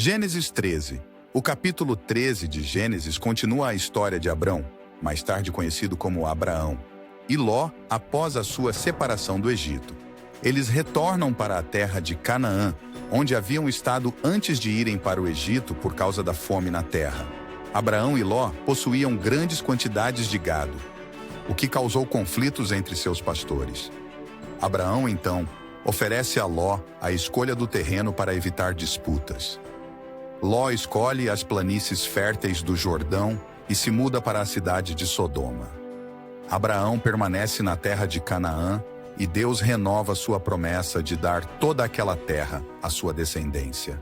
Gênesis 13. O capítulo 13 de Gênesis continua a história de Abrão, mais tarde conhecido como Abraão, e Ló após a sua separação do Egito. Eles retornam para a terra de Canaã, onde haviam estado antes de irem para o Egito por causa da fome na terra. Abraão e Ló possuíam grandes quantidades de gado, o que causou conflitos entre seus pastores. Abraão, então, oferece a Ló a escolha do terreno para evitar disputas. Ló escolhe as planícies férteis do Jordão e se muda para a cidade de Sodoma. Abraão permanece na terra de Canaã e Deus renova sua promessa de dar toda aquela terra à sua descendência.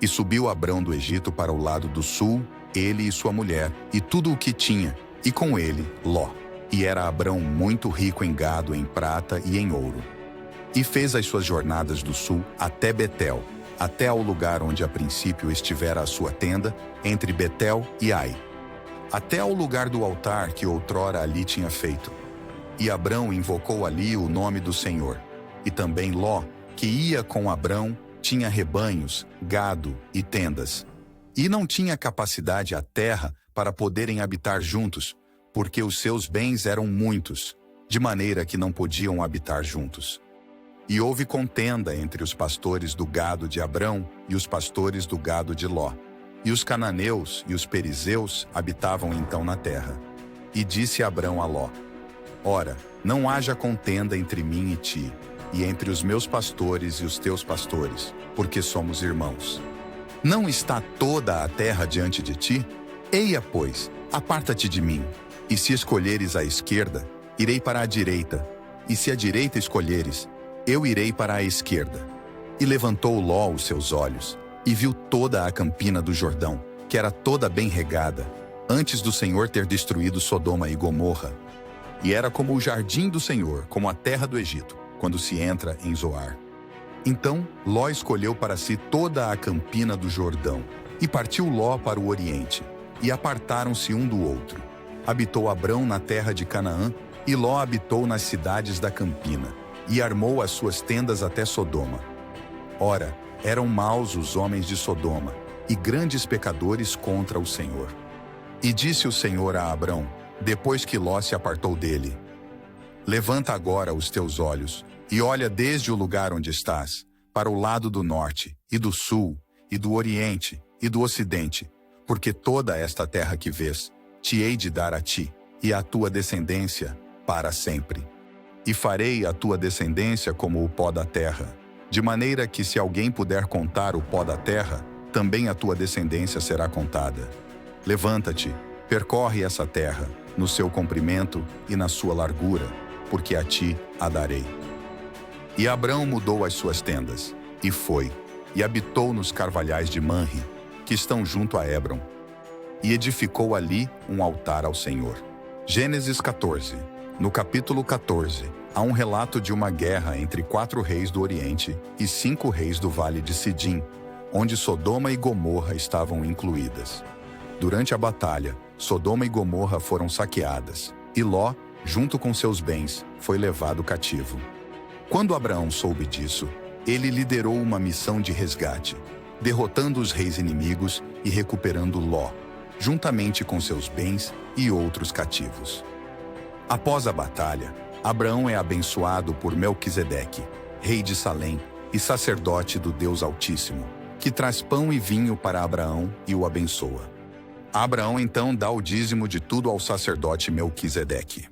E subiu Abrão do Egito para o lado do sul, ele e sua mulher, e tudo o que tinha, e com ele Ló. E era Abrão muito rico em gado, em prata e em ouro. E fez as suas jornadas do sul até Betel, até ao lugar onde a princípio estivera a sua tenda, entre Betel e Ai, até ao lugar do altar que outrora ali tinha feito. E Abrão invocou ali o nome do Senhor. E também Ló, que ia com Abrão, tinha rebanhos, gado e tendas. E não tinha capacidade a terra para poderem habitar juntos, porque os seus bens eram muitos, de maneira que não podiam habitar juntos. E houve contenda entre os pastores do gado de Abrão e os pastores do gado de Ló. E os cananeus e os perizeus habitavam então na terra. E disse Abrão a Ló: Ora, não haja contenda entre mim e ti, e entre os meus pastores e os teus pastores, porque somos irmãos. Não está toda a terra diante de ti? Eia, pois, aparta-te de mim. E se escolheres a esquerda, irei para a direita, e se a direita escolheres, eu irei para a esquerda. E levantou Ló os seus olhos, e viu toda a campina do Jordão, que era toda bem regada, antes do Senhor ter destruído Sodoma e Gomorra. E era como o jardim do Senhor, como a terra do Egito, quando se entra em Zoar. Então Ló escolheu para si toda a campina do Jordão, e partiu Ló para o oriente, e apartaram-se um do outro. Habitou Abrão na terra de Canaã, e Ló habitou nas cidades da campina, e armou as suas tendas até Sodoma. Ora, eram maus os homens de Sodoma, e grandes pecadores contra o Senhor. E disse o Senhor a Abrão, depois que Ló se apartou dele: Levanta agora os teus olhos, e olha desde o lugar onde estás, para o lado do norte, e do sul, e do oriente, e do ocidente, porque toda esta terra que vês, te hei de dar a ti, e à tua descendência, para sempre. E farei a tua descendência como o pó da terra, de maneira que se alguém puder contar o pó da terra, também a tua descendência será contada. Levanta-te, percorre essa terra, no seu comprimento e na sua largura, porque a ti a darei. E Abrão mudou as suas tendas, e foi, e habitou nos carvalhais de Manre, que estão junto a Hebron, e edificou ali um altar ao Senhor. Gênesis 14. No capítulo 14, há um relato de uma guerra entre 4 reis do Oriente e 5 reis do Vale de Sidim, onde Sodoma e Gomorra estavam incluídas. Durante a batalha, Sodoma e Gomorra foram saqueadas, e Ló, junto com seus bens, foi levado cativo. Quando Abraão soube disso, ele liderou uma missão de resgate, derrotando os reis inimigos e recuperando Ló, juntamente com seus bens e outros cativos. Após a batalha, Abraão é abençoado por Melquisedeque, rei de Salém e sacerdote do Deus Altíssimo, que traz pão e vinho para Abraão e o abençoa. Abraão então dá o dízimo de tudo ao sacerdote Melquisedeque.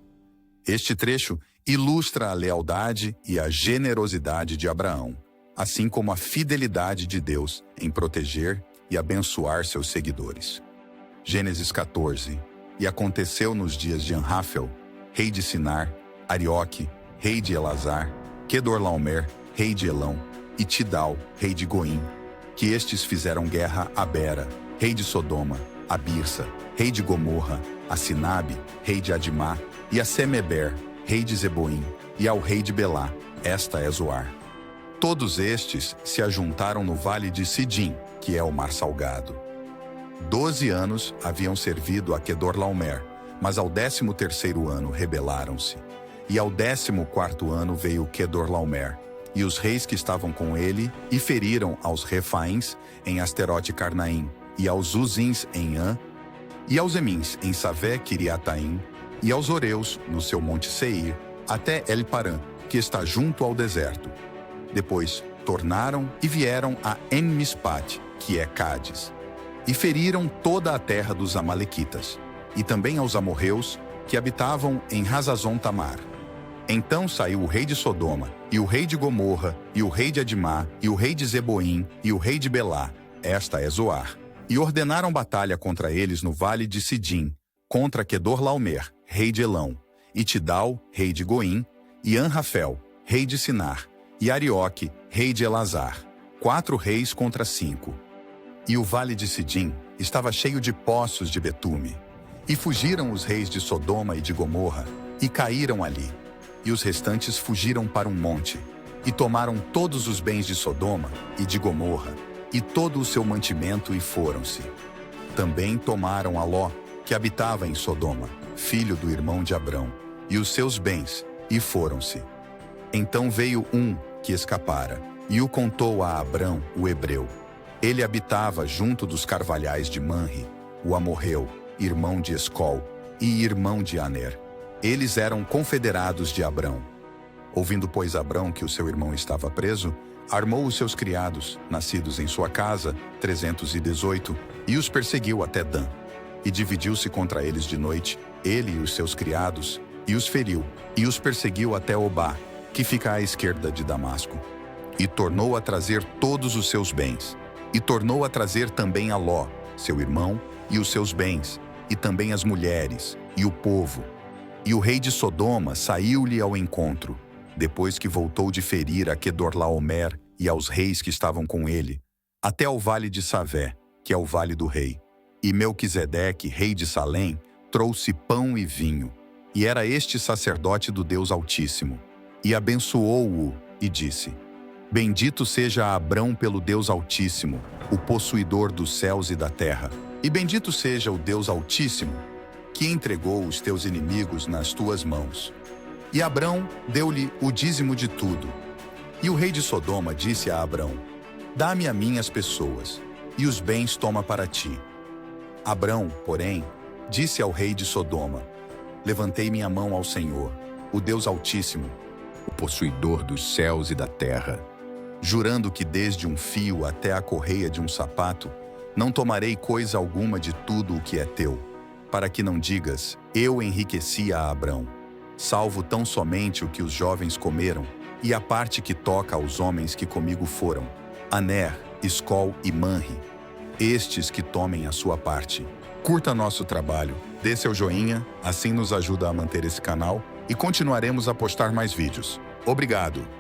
Este trecho ilustra a lealdade e a generosidade de Abraão, assim como a fidelidade de Deus em proteger e abençoar seus seguidores. Gênesis 14. E aconteceu nos dias de Anráfel, rei de Sinar, Arioque, rei de Elazar, Quedorlaomer, rei de Elão, e Tidal, rei de Goim, que estes fizeram guerra a Bera, rei de Sodoma, a Birsa, rei de Gomorra, a Sinabe, rei de Adimá, e a Semeber, rei de Zeboim, e ao rei de Belá, esta é Zoar. Todos estes se ajuntaram no vale de Sidim, que é o mar salgado. 12 anos haviam servido a Quedorlaomer, mas ao 13º ano rebelaram-se. E ao 14º ano veio Quedorlaomer, e os reis que estavam com ele, e feriram aos Refaíns em Asterote Carnaim, e aos Uzins em An, e aos Emins em Savé Kiriataim, e aos Oreus no seu monte Seir, até El-Parã, que está junto ao deserto. Depois tornaram e vieram a En-Mispat, que é Cádiz, e feriram toda a terra dos Amalequitas, e também aos amorreus que habitavam em Hazazon Tamar. Então saiu o rei de Sodoma, e o rei de Gomorra, e o rei de Adimá, e o rei de Zeboim, e o rei de Belá, esta é Zoar, e ordenaram batalha contra eles no vale de Sidim, contra Quedorlaomer, rei de Elão, e Tidal, rei de Goim, e Anrafel, rei de Sinar, e Arioque, rei de Elazar, 4 reis contra 5. E o vale de Sidim estava cheio de poços de betume. E fugiram os reis de Sodoma e de Gomorra, e caíram ali. E os restantes fugiram para um monte, e tomaram todos os bens de Sodoma e de Gomorra, e todo o seu mantimento, e foram-se. Também tomaram a Ló, que habitava em Sodoma, filho do irmão de Abrão, e os seus bens, e foram-se. Então veio um que escapara, e o contou a Abrão, o hebreu. Ele habitava junto dos carvalhais de Manre, o amorreu, irmão de Escol, e irmão de Aner. Eles eram confederados de Abrão. Ouvindo, pois, Abrão que o seu irmão estava preso, armou os seus criados, nascidos em sua casa, 318, e os perseguiu até Dan. E dividiu-se contra eles de noite, ele e os seus criados, e os feriu, e os perseguiu até Obá, que fica à esquerda de Damasco. E tornou a trazer todos os seus bens. E tornou a trazer também a Ló, seu irmão, e os seus bens, e também as mulheres, e o povo. E o rei de Sodoma saiu-lhe ao encontro, depois que voltou de ferir a Quedorlaomer e aos reis que estavam com ele, até ao vale de Savé, que é o vale do rei. E Melquisedeque, rei de Salém, trouxe pão e vinho, e era este sacerdote do Deus Altíssimo. E abençoou-o, e disse: Bendito seja Abrão pelo Deus Altíssimo, o possuidor dos céus e da terra. E bendito seja o Deus Altíssimo, que entregou os teus inimigos nas tuas mãos. E Abrão deu-lhe o dízimo de tudo. E o rei de Sodoma disse a Abrão: Dá-me a mim as pessoas, e os bens toma para ti. Abrão, porém, disse ao rei de Sodoma: Levantei minha mão ao Senhor, o Deus Altíssimo, o possuidor dos céus e da terra, jurando que desde um fio até a correia de um sapato, não tomarei coisa alguma de tudo o que é teu, para que não digas: eu enriqueci a Abrão, salvo tão somente o que os jovens comeram, e a parte que toca aos homens que comigo foram, Aner, Escol e Manre, estes que tomem a sua parte. Curta nosso trabalho, dê seu joinha, assim nos ajuda a manter esse canal, e continuaremos a postar mais vídeos. Obrigado!